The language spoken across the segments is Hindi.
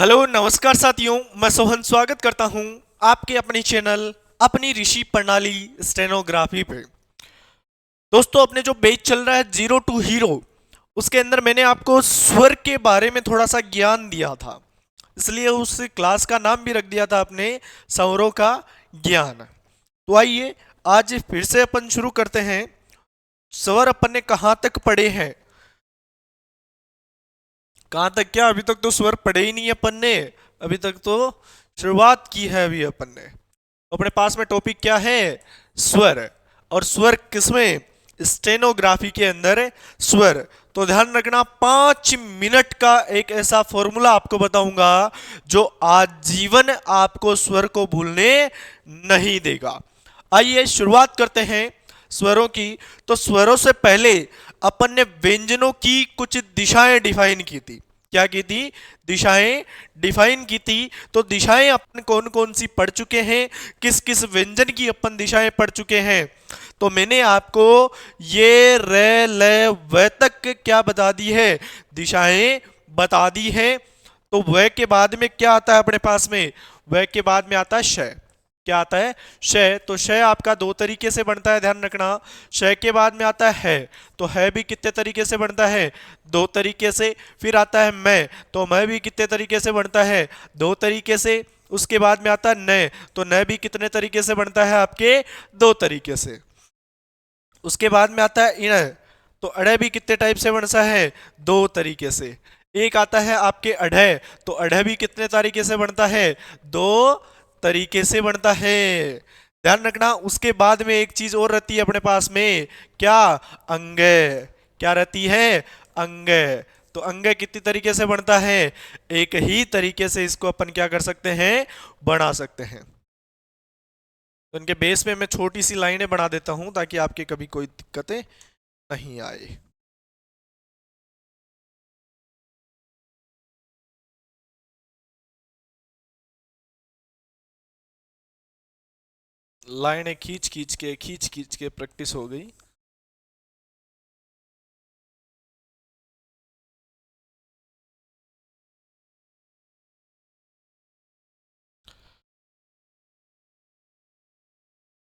हेलो नमस्कार साथियों, मैं सोहन स्वागत करता हूं आपके अपने चैनल अपनी ऋषि प्रणाली स्टेनोग्राफी पे। दोस्तों, अपने जो बैच चल रहा है जीरो टू हीरो, उसके अंदर मैंने आपको स्वर के बारे में थोड़ा सा ज्ञान दिया था, इसलिए उस क्लास का नाम भी रख दिया था अपने स्वरों का ज्ञान। तो आइए आज फिर से अपन शुरू करते हैं। स्वर अपन ने कहाँ तक पढ़े हैं? कहाँ तक क्या? अभी तक तो स्वर पढ़े ही नहीं अपन ने, अभी तक तो शुरुआत की है अभी अपन ने। अपने पास में टॉपिक क्या है? स्वर। और स्वर किसमें? स्टेनोग्राफी के अंदर स्वर। तो ध्यान रखना, 5 मिनट का एक ऐसा फॉर्मूला आपको बताऊंगा जो आजीवन आपको स्वर को भूलने नहीं देगा। आइए शुरुआत करते हैं स्वरों की। तो स्वरों से पहले अपन ने व्यंजनों की कुछ दिशाएं डिफाइन की थी। क्या की थी? दिशाएं डिफाइन की थी। तो दिशाएं अपन कौन कौन सी पढ़ चुके हैं, किस किस व्यंजन की अपन दिशाएं पढ़ चुके हैं? तो मैंने आपको ये रे ले व तक क्या बता दी है? दिशाएं बता दी है। तो व के बाद में क्या आता है अपने पास में? व के बाद में आता है श। क्या आता है? श। तो श आपका दो तरीके से बनता है, ध्यान रखना। श के बाद में आता है। तो है भी कितने तरीके से बनता है? दो तरीके से। फिर आता है मैं, तो मैं भी कितने तरीके से बनता है? दो तरीके से। उसके बाद में आता है न, तो न भी कितने तरीके से बनता है आपके? दो तरीके से। उसके बाद में आता है इण, तो अड़े भी कितने टाइप से बनता है? दो तरीके से। एक आता है आपके अढ़े, तो अढ़े भी कितने तरीके से बनता है? दो तरीके से बनता है। ध्यान रखना, उसके बाद में एक चीज और रहती है अपने पास में। क्या? अंग। क्या रहती है? अंग। तो अंग कितनी तरीके से बनता है? एक ही तरीके से इसको अपन क्या कर सकते हैं? बना सकते हैं। तो इनके बेस में मैं छोटी सी लाइनें बना देता हूं ताकि आपके कभी कोई दिक्कतें नहीं आए। लाइनें खींच खींच के प्रैक्टिस हो गई।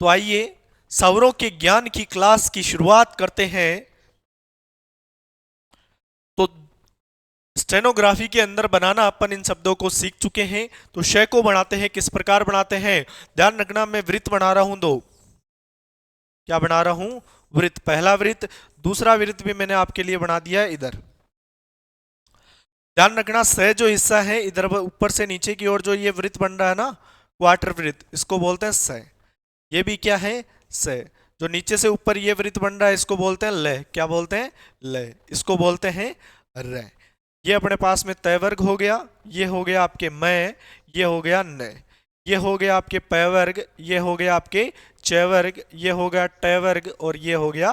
तो आइए स्वरों के ज्ञान की क्लास की शुरुआत करते हैं। तो स्टेनोग्राफी के अंदर बनाना अपन इन शब्दों को सीख चुके हैं। तो श को बनाते हैं, किस प्रकार बनाते हैं? ध्यान रखना, मैं वृत्त बना रहा हूं दो। क्या बना रहा हूं? वृत्त। पहला वृत्त। दूसरा वृत्त भी मैंने आपके लिए बना दिया है इधर। ध्यान रखना, स जो हिस्सा है इधर ऊपर से नीचे की ओर जो ये वृत्त बन रहा है ना, क्वार्टर वृत्त, इसको बोलते हैं स। ये भी क्या है? स। जो नीचे से ऊपर ये वृत्त बन रहा है इसको बोलते हैं ल। क्या बोलते हैं? ल। इसको बोलते हैं र। ये अपने पास में तय वर्ग हो गया। ये हो गया आपके मैं। ये हो गया न। ये हो गया आपके पै वर्ग। ये हो गया आपके च वर्ग। ये हो गया ट वर्ग। और ये हो गया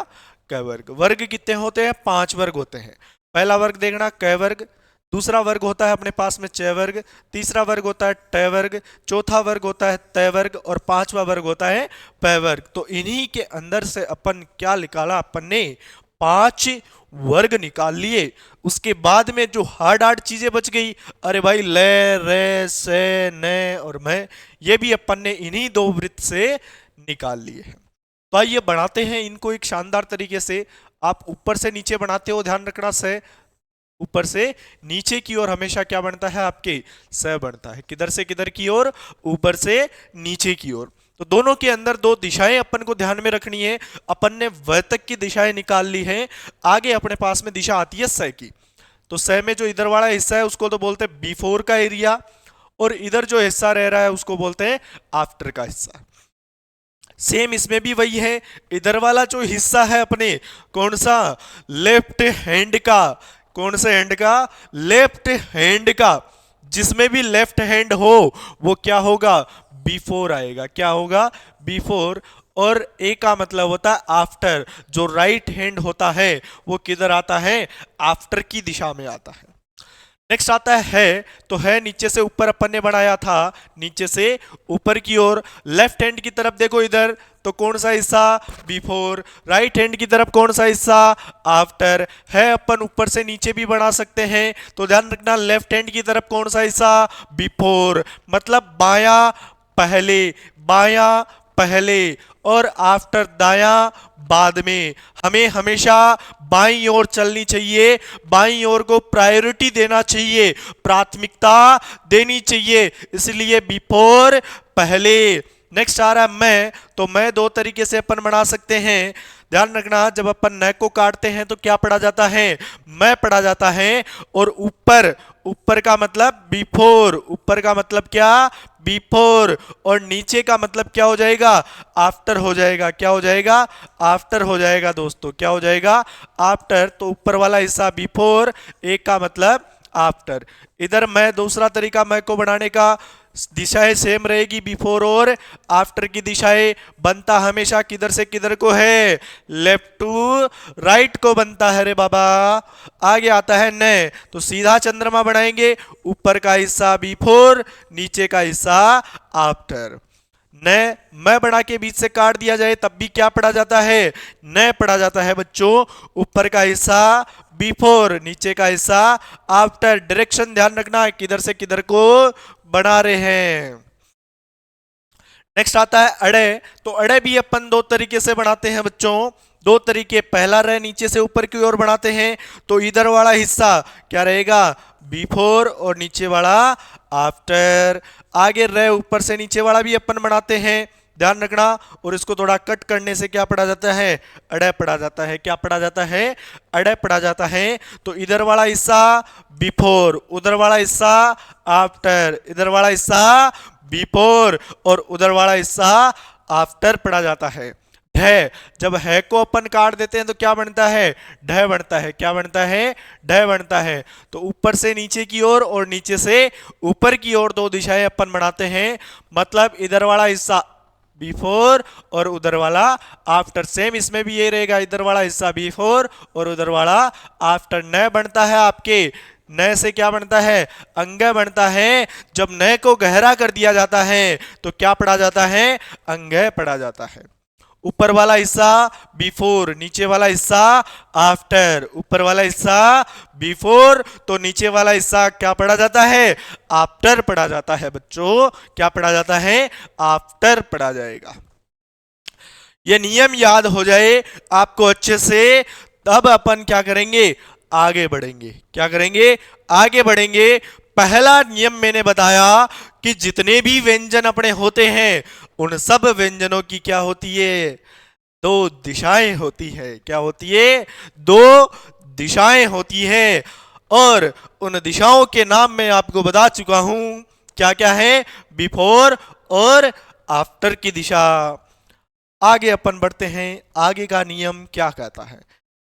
क वर्ग। वर्ग कितने होते हैं? 5 वर्ग होते हैं। पहला वर्ग देखना क वर्ग। दूसरा वर्ग होता है अपने पास में च वर्ग। तीसरा वर्ग होता है ट वर्ग। चौथा वर्ग होता है त वर्ग। और पांचवा वर्ग होता है प वर्ग। तो इन्हीं के अंदर से अपन क्या निकाला? अपन ने 5 वर्ग निकाल लिए। उसके बाद में जो हार्ड हार्ड चीजें बच गई, अरे भाई ले रे से न और मैं, ये भी अपन ने इन्हीं दो वृत्त से निकाल लिए हैं। तो आइए बनाते हैं इनको एक शानदार तरीके से। आप ऊपर से नीचे बनाते हो, ध्यान रखना, से ऊपर से नीचे की ओर हमेशा क्या बनता है आपके? स बनता है। किधर से किधर की ओर? ऊपर से नीचे की ओर। तो दोनों के अंदर दो दिशाएं अपन को ध्यान में रखनी है। अपन ने व तक की दिशाएं निकाल ली हैं। आगे अपने पास में दिशा आती है स की। तो स में जो इधर वाला हिस्सा है उसको तो बोलते हैं बिफोर का एरिया, और इधर जो हिस्सा रह रहा है उसको बोलते हैं आफ्टर का हिस्सा। सेम इसमें भी वही है। इधर वाला जो हिस्सा है अपने, कौन सा? लेफ्ट हैंड का। कौन से हैंड का? लेफ्ट हैंड का। जिसमें भी लेफ्ट हैंड हो वो क्या होगा? बिफोर आएगा। क्या होगा? बिफोर। और ए का मतलब होता है आफ्टर। जो राइट हैंड होता है वो किधर आता है? आफ्टर की दिशा में आता है। नेक्स्ट आता है। तो है नीचे से ऊपर अपन ने बढ़ाया था, नीचे से ऊपर की ओर। लेफ्ट हैंड की तरफ देखो इधर, तो कौन सा हिस्सा, बिफोर। राइट हैंड की तरफ कौन सा हिस्सा, आफ्टर। है अपन ऊपर से नीचे भी बना सकते हैं, तो ध्यान रखना लेफ्ट हैंड की तरफ कौन सा हिस्सा, बिफोर, मतलब बायां पहले, बायां पहले, और आफ्टर दायां बाद में। हमें हमेशा बाईं ओर चलनी चाहिए, बाईं ओर को प्रायोरिटी देना चाहिए, प्राथमिकता देनी चाहिए, इसलिए बिफोर पहले। नेक्स्ट आ रहा है मैं, तो मैं दो तरीके से अपन बना सकते हैं। ध्यान रखना जब अपन न को काटते हैं तो क्या पढ़ा जाता है, मैं पढ़ा जाता है, और ऊपर, ऊपर का मतलब बिफोर, ऊपर का मतलब क्या, बिफोर, और नीचे का मतलब क्या हो जाएगा, आफ्टर हो जाएगा। क्या हो जाएगा, आफ्टर हो जाएगा दोस्तों, क्या हो जाएगा, आफ्टर। तो ऊपर वाला हिस्सा बिफोर, एक का मतलब आफ्टर। इधर मैं दूसरा तरीका मैं को बनाने का, दिशाएं सेम रहेगी, बिफोर और आफ्टर की दिशाएं बनता हमेशा किधर से किधर को है, लेफ्ट टू राइट को बनता है रे बाबा। आगे आता है न, तो सीधा चंद्रमा बनाएंगे, ऊपर का हिस्सा बिफोर, नीचे का हिस्सा आफ्टर। न मैं बना के बीच से काट दिया जाए तब भी क्या पढ़ा जाता है, न पढ़ा जाता है बच्चों, ऊपर का हिस्सा बिफोर, नीचे का हिस्सा आफ्टर। डायरेक्शन ध्यान रखना किधर से किधर को बना रहे हैं। नेक्स्ट आता है अड़े, तो अड़े भी अपन दो तरीके से बनाते हैं बच्चों, दो तरीके। पहला रे नीचे से ऊपर की ओर बनाते हैं, तो इधर वाला हिस्सा क्या रहेगा, बिफोर, और नीचे वाला आफ्टर। आगे रे ऊपर से नीचे वाला भी अपन बनाते हैं, ध्यान रखना, और इसको थोड़ा कट करने से क्या पढ़ा जाता है, अड़े पढ़ा जाता है। क्या पढ़ा जाता है, अड़े पढ़ा जाता है। तो इधर वाला हिस्सा बिफोर, उधर वाला हिस्सा आफ्टर, इधर वाला हिस्सा बिफोर, और उधर वाला हिस्सा आफ्टर पढ़ा जाता है। ढ, जब है को अपन काट देते हैं तो क्या बनता है, ढ बनता है। क्या बनता है, ढ बनता है। तो ऊपर से नीचे की ओर और नीचे से ऊपर की ओर दो दिशाएं अपन बनाते हैं, मतलब इधर वाला हिस्सा बिफोर और उधर वाला आफ्टर। सेम इसमें भी ये रहेगा, इधर वाला हिस्सा बिफोर और उधर वाला आफ्टर। न बनता है आपके, न से क्या बनता है, अंग बनता है। जब न को गहरा कर दिया जाता है तो क्या पढ़ा जाता है, अंग पढ़ा जाता है। ऊपर वाला हिस्सा बिफोर, नीचे वाला हिस्सा आफ्टर, ऊपर वाला हिस्सा बिफोर, तो नीचे वाला हिस्सा क्या पढ़ा जाता है, आफ्टर पढ़ा जाता है बच्चों। क्या पढ़ा जाता है, आफ्टर पढ़ा जाएगा। ये नियम याद हो जाए आपको अच्छे से, तब अपन क्या करेंगे, आगे बढ़ेंगे। क्या करेंगे, आगे बढ़ेंगे। पहला नियम मैंने बताया कि जितने भी व्यंजन अपने होते हैं उन सब व्यंजनों की क्या होती है, दो दिशाएं होती है। क्या होती है, दो दिशाएं होती है, और उन दिशाओं के नाम मैं आपको बता चुका हूं, क्या क्या है, बिफोर और आफ्टर की दिशा। आगे अपन बढ़ते हैं, आगे का नियम क्या कहता है।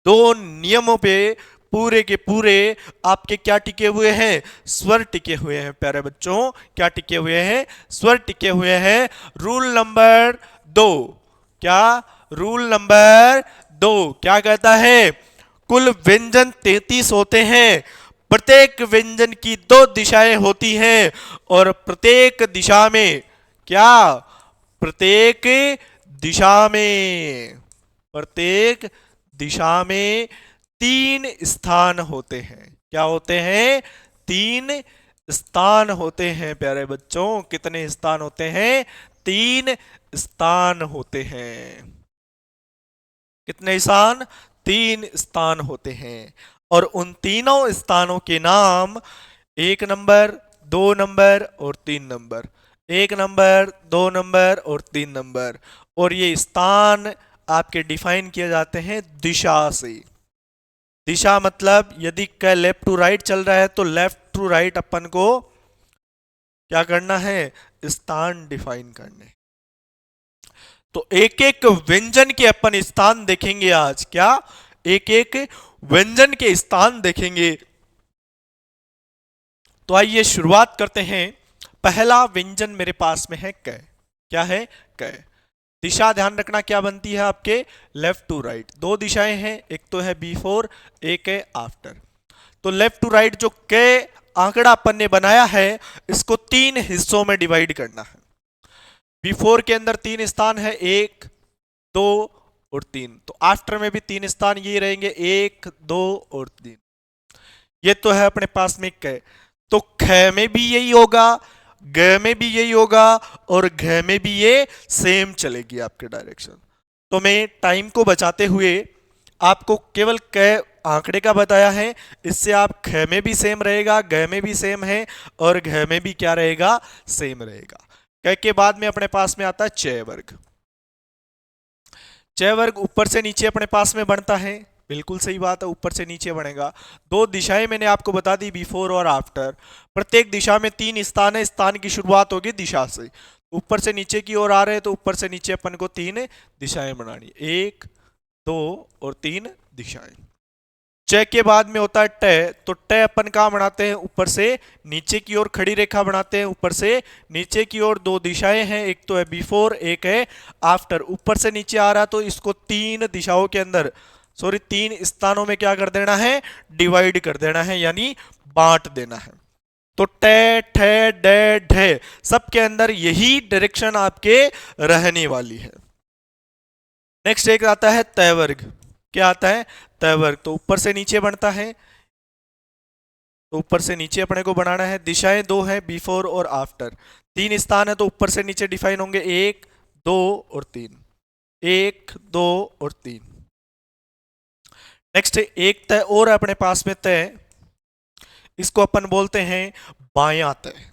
दो नियमों पे पूरे के पूरे आपके क्या टिके हुए हैं, स्वर टिके हुए हैं प्यारे बच्चों। क्या टिके हुए हैं, स्वर टिके हुए हैं। रूल नंबर 2, क्या, रूल नंबर 2 क्या कहता है, कुल व्यंजन 33 होते हैं, प्रत्येक व्यंजन की दो दिशाएं होती हैं, और प्रत्येक दिशा में क्या, प्रत्येक दिशा में, प्रत्येक दिशा में 3 स्थान होते हैं। क्या होते हैं, 3 स्थान होते हैं प्यारे बच्चों। कितने स्थान होते हैं, 3 स्थान होते हैं। कितने स्थान, 3 स्थान होते हैं, और उन तीनों स्थानों के नाम 1 नंबर, 2 नंबर और 3 नंबर। 1 नंबर, 2 नंबर और 3 नंबर। और ये स्थान आपके डिफाइन किए जाते हैं दिशा से। दिशा मतलब यदि क लेफ्ट टू राइट चल रहा है तो लेफ्ट टू राइट अपन को क्या करना है, स्थान डिफाइन करने। तो एक एक व्यंजन के अपन स्थान देखेंगे आज। क्या, एक एक व्यंजन के स्थान देखेंगे। तो आइए शुरुआत करते हैं। पहला व्यंजन मेरे पास में है क। क्या है, क। दिशा ध्यान रखना क्या बनती है आपके, लेफ्ट टू राइट। दो दिशाएं हैं, एक तो है बिफोर, एक है आफ्टर। तो लेफ्ट टू राइट जो के आंकड़ा अपन ने बनाया है, इसको 3 हिस्सों में डिवाइड करना है। बिफोर के अंदर 3 स्थान है, 1, दो और तीन। तो आफ्टर में भी तीन स्थान ये रहेंगे, एक, दो और तीन। ये तो है अपने पास में क। तो ख में भी यही होगा, ग में भी यही होगा और घ में भी ये सेम चलेगी आपके डायरेक्शन। तो मैं टाइम को बचाते हुए आपको केवल क आंकड़े का बताया है, इससे आप ख में भी सेम रहेगा, ग में भी सेम है और घ में भी क्या रहेगा, सेम रहेगा। क के बाद में अपने पास में आता है च वर्ग। च वर्ग ऊपर से नीचे अपने पास में बनता है, बिल्कुल सही बात है, ऊपर से नीचे बनेगा। दो दिशाएं मैंने आपको बता दी, बिफोर और आफ्टर। प्रत्येक दिशा में तीन स्थान है, स्थान की शुरुआत होगी दिशा से। ऊपर से नीचे की ओर आ रहे हैं तो ऊपर से नीचे अपन को तीन दिशाएं बनानी, एक, दो और तीन दिशाएं। च के बाद में होता है ट, तो ट अपन कहां बनाते हैं, ऊपर से नीचे की ओर खड़ी रेखा बनाते हैं। ऊपर से नीचे की ओर दो दिशाएं हैं, एक तो है बिफोर, एक है आफ्टर। ऊपर से नीचे आ रहा तो इसको तीन दिशाओं के अंदर, सॉरी तीन स्थानों में क्या कर देना है, डिवाइड कर देना है, यानी बांट देना है। तो ट, ठ, ड, ढ सबके अंदर यही डायरेक्शन आपके रहने वाली है। नेक्स्ट एक आता है तय वर्ग। क्या आता है, तय वर्ग। तो ऊपर से नीचे बनता है, तो ऊपर से नीचे अपने को बनाना है। दिशाएं दो हैं, बिफोर और आफ्टर। तीन स्थान है तो ऊपर से नीचे डिफाइन होंगे, एक, दो और तीन, एक, दो और तीन। नेक्स्ट एक तय और अपने पास में तय, इसको अपन बोलते हैं बायां तय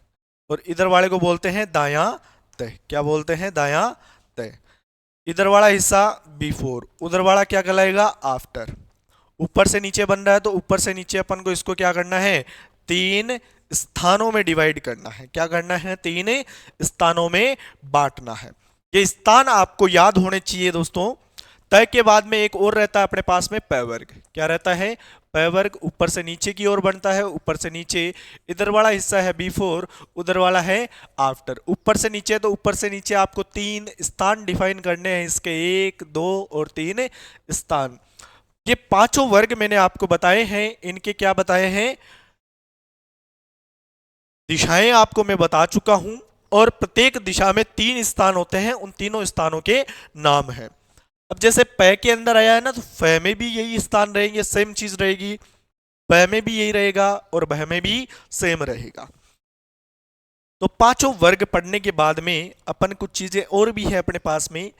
और इधर वाले को बोलते हैं दायां तय। क्या बोलते हैं, दायां तय। इधर वाला हिस्सा बिफोर, उधर वाला क्या कहलाएगा, आफ्टर। ऊपर से नीचे बन रहा है तो ऊपर से नीचे अपन को इसको क्या करना है, तीन स्थानों में डिवाइड करना है। क्या करना है, तीन स्थानों में बांटना है। ये स्थान आपको याद होने चाहिए दोस्तों। तय के बाद में एक और रहता है अपने पास में पै वर्ग। क्या रहता है, पै वर्ग। ऊपर से नीचे की ओर बनता है, ऊपर से नीचे। इधर वाला हिस्सा है बिफोर, उधर वाला है आफ्टर। ऊपर से नीचे तो ऊपर से नीचे आपको तीन स्थान डिफाइन करने हैं, इसके एक, दो और तीन स्थान। ये पांचों वर्ग मैंने आपको बताए हैं, इनके क्या बताए हैं, दिशाएं आपको मैं बता चुका हूं। और प्रत्येक दिशा में तीन स्थान होते हैं, उन तीनों स्थानों के नाम है। अब जैसे पै के अंदर आया है ना, तो फै में भी यही स्थान रहेंगे, सेम चीज रहेगी। पै में भी यही रहेगा और बह में भी सेम रहेगा। तो पांचों वर्ग पढ़ने के बाद में अपन कुछ चीजें और भी है अपने पास में।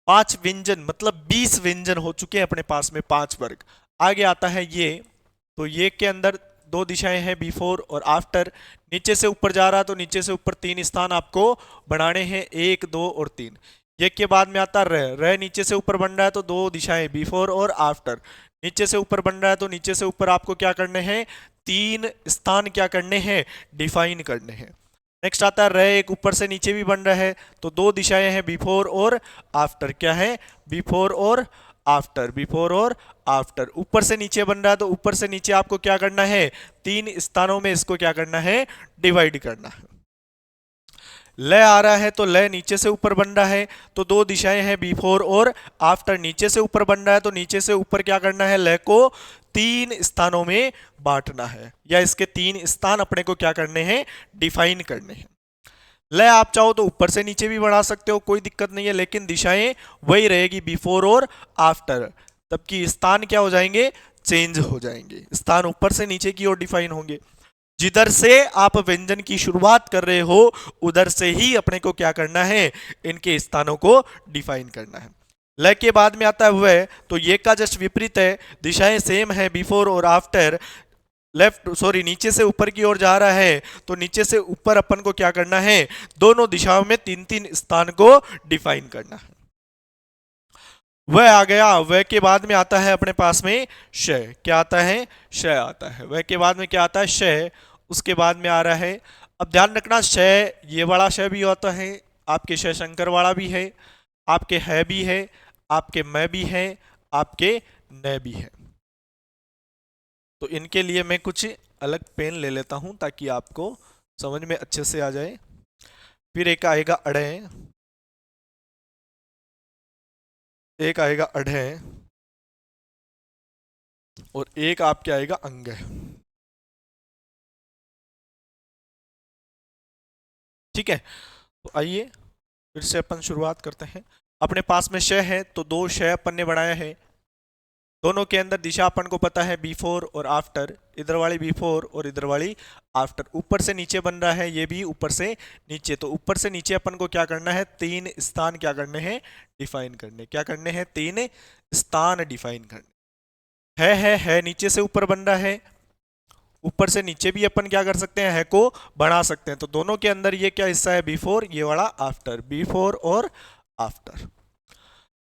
पांच व्यंजन मतलब 20 व्यंजन हो चुके हैं अपने पास में, पांच वर्ग। आगे आता है ये, तो ये के अंदर दो दिशाएं हैं, बिफोर और आफ्टर। नीचे से ऊपर जा रहा तो नीचे से ऊपर तीन स्थान आपको बनाने हैं, एक, दो और तीन। ये के बाद में आता रह नीचे से ऊपर बन रहा है तो दो दिशाएं, बिफोर और आफ्टर। नीचे से ऊपर बन रहा है तो नीचे से ऊपर आपको क्या करने हैं, तीन स्थान क्या करने हैं, डिफाइन करने हैं। नेक्स्ट आता है रे, एक ऊपर से नीचे भी बन रहा है तो दो दिशाएं हैं, बिफोर और आफ्टर। क्या है, बिफोर और आफ्टर, बिफोर और आफ्टर। ऊपर से नीचे बन रहा है तो ऊपर से नीचे आपको क्या करना है, तीन स्थानों में इसको क्या करना है, डिवाइड करना है। ल आ रहा है तो ल नीचे से ऊपर बन रहा है तो दो दिशाएं हैं, बिफोर और आफ्टर। नीचे से ऊपर बन रहा है तो नीचे से ऊपर क्या करना है, ल को तीन स्थानों में बांटना है, या इसके तीन स्थान अपने को क्या करने हैं, डिफाइन करने हैं। ल आप चाहो तो ऊपर से नीचे भी बढ़ा सकते हो, कोई दिक्कत नहीं है, लेकिन दिशाएं वही रहेगी, बिफोर और आफ्टर। तब की स्थान क्या हो जाएंगे, चेंज हो जाएंगे, स्थान ऊपर से नीचे की ओर डिफाइन होंगे। जिधर से आप व्यंजन की शुरुआत कर रहे हो उधर से ही अपने को क्या करना है, इनके स्थानों को डिफाइन करना है। ल के बाद में आता है वह, तो ये का जस्ट विपरीत है, दिशाएं सेम है, बिफोर और आफ्टर। लेफ्ट सॉरी नीचे से ऊपर की ओर जा रहा है तो नीचे से ऊपर अपन को क्या करना है, दोनों दिशाओं में तीन तीन स्थान को डिफाइन करना है। वह आ गया। वह के बाद में आता है अपने पास में श। क्या आता है, श आता है। वह के बाद में क्या आता है, श। उसके बाद में आ रहा है, अब ध्यान रखना श, ये वाला श भी होता है, आपके श शंकर वाला भी है, आपके है भी है, आपके मैं भी है, आपके न भी है। तो इनके लिए मैं कुछ अलग पेन ले लेता हूं ताकि आपको समझ में अच्छे से आ जाए। फिर एक आएगा अड़े, एक आएगा अढ़े और एक आपके आएगा अंग। ठीक है, तो आइए फिर से अपन शुरुआत करते हैं। अपने पास में श है तो दो श अपन ने बनाया है, दोनों के अंदर दिशा अपन को पता है बिफोर और आफ्टर, इधर वाली बिफोर और इधर वाली आफ्टर। ऊपर से नीचे बन रहा है, ये भी ऊपर से नीचे, तो ऊपर से नीचे अपन को क्या करना है, तीन स्थान क्या करने हैं, डिफाइन करने। क्या करने हैं, तीन स्थान डिफाइन करने। है नीचे से ऊपर बन रहा है, ऊपर से नीचे भी अपन क्या कर सकते हैं, है को बढ़ा सकते हैं। तो दोनों के अंदर ये क्या हिस्सा है, बिफोर, ये वाला आफ्टर, बिफोर और आफ्टर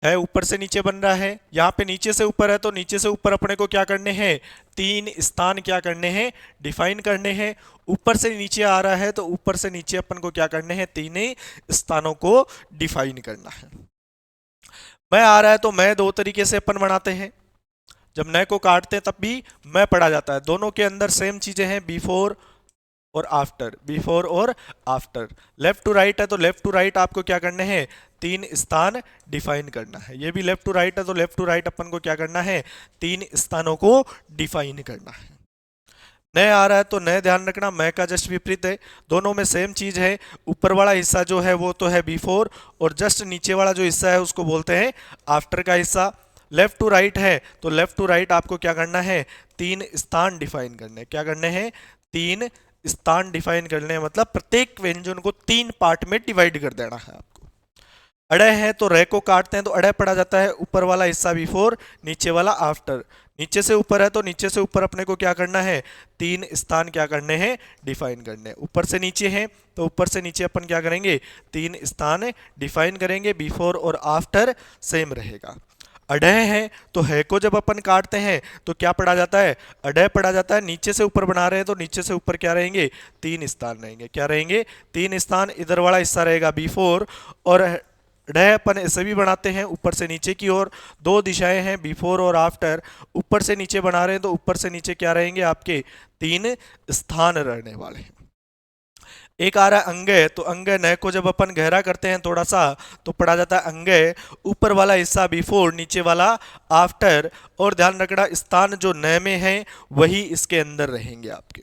है, ऊपर से नीचे बन रहा है। यहाँ पे नीचे से ऊपर है तो नीचे से ऊपर अपने को क्या करने हैं, तीन स्थान क्या करने हैं, डिफाइन करने हैं। ऊपर से नीचे आ रहा है तो ऊपर से नीचे अपन को क्या करने हैं, तीन स्थानों को डिफाइन करना है। मैं आ रहा है तो मैं दो तरीके से अपन बनाते हैं, जब नए को काटते हैं तब भी मैं पढ़ा जाता है। दोनों के अंदर सेम चीजें हैं, बिफोर और आफ्टर, बिफोर और आफ्टर। लेफ्ट टू राइट है तो लेफ्ट टू राइट आपको क्या करने हैं, तीन स्थान डिफाइन करना है। ये भी लेफ्ट टू राइट है तो लेफ्ट टू राइट अपन को क्या करना है, तीन स्थानों को डिफाइन करना है। नए आ रहा है तो नए ध्यान रखना मैं का जस्ट विपरीत है, दोनों में सेम चीज है। ऊपर वाला हिस्सा जो है वो तो है बिफोर और जस्ट नीचे वाला जो हिस्सा है उसको बोलते हैं आफ्टर का हिस्सा। लेफ्ट टू राइट है तो लेफ्ट टू राइट आपको क्या करना है, तीन स्थान डिफाइन करने। क्या करने हैं, तीन स्थान डिफाइन करने हैं, मतलब प्रत्येक व्यंजन को तीन पार्ट में डिवाइड कर देना है आपको। अड़े है तो रे को काटते हैं तो अड़े पड़ा जाता है, ऊपर वाला हिस्सा बिफोर, नीचे वाला आफ्टर। नीचे से ऊपर है तो नीचे से ऊपर अपने को क्या करना है, तीन स्थान क्या करने हैं, डिफाइन करने। ऊपर से नीचे है तो ऊपर से नीचे अपन क्या करेंगे, तीन स्थान डिफाइन करेंगे, बिफोर और आफ्टर सेम रहेगा। अडय है तो है को जब अपन काटते हैं तो क्या पढ़ा जाता है, अडय पढ़ा जाता है। नीचे से ऊपर बना रहे हैं तो नीचे से ऊपर क्या रहेंगे, तीन स्थान रहेंगे। क्या रहेंगे, तीन स्थान। इधर वाला हिस्सा रहेगा बिफोर और अडय अपन ऐसे भी बनाते हैं ऊपर से नीचे की ओर। दो दिशाएं हैं बिफोर और आफ्टर, ऊपर से नीचे बना रहे हैं तो ऊपर से नीचे क्या रहेंगे आपके, तीन स्थान रहने वाले हैं। एक आ रहा है अंगय, तो अंगय नय को जब अपन गहरा करते हैं थोड़ा सा तो पढ़ा जाता है अंगय, ऊपर वाला हिस्सा बिफोर, नीचे वाला आफ्टर। और ध्यान रखना स्थान जो नय में है वही इसके अंदर रहेंगे आपके,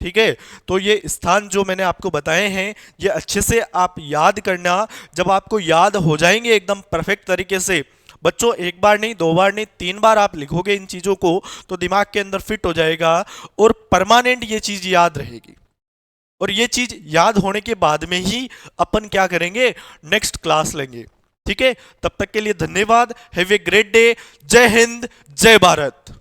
ठीक है। तो ये स्थान जो मैंने आपको बताए हैं ये अच्छे से आप याद करना। जब आपको याद हो जाएंगे एकदम परफेक्ट तरीके से, बच्चों एक बार नहीं, दो बार नहीं, तीन बार आप लिखोगे इन चीजों को तो दिमाग के अंदर फिट हो जाएगा और परमानेंट ये चीज याद रहेगी। और ये चीज याद होने के बाद में ही अपन क्या करेंगे, नेक्स्ट क्लास लेंगे, ठीक है। तब तक के लिए धन्यवाद। Have a great day. जय हिंद, जय भारत।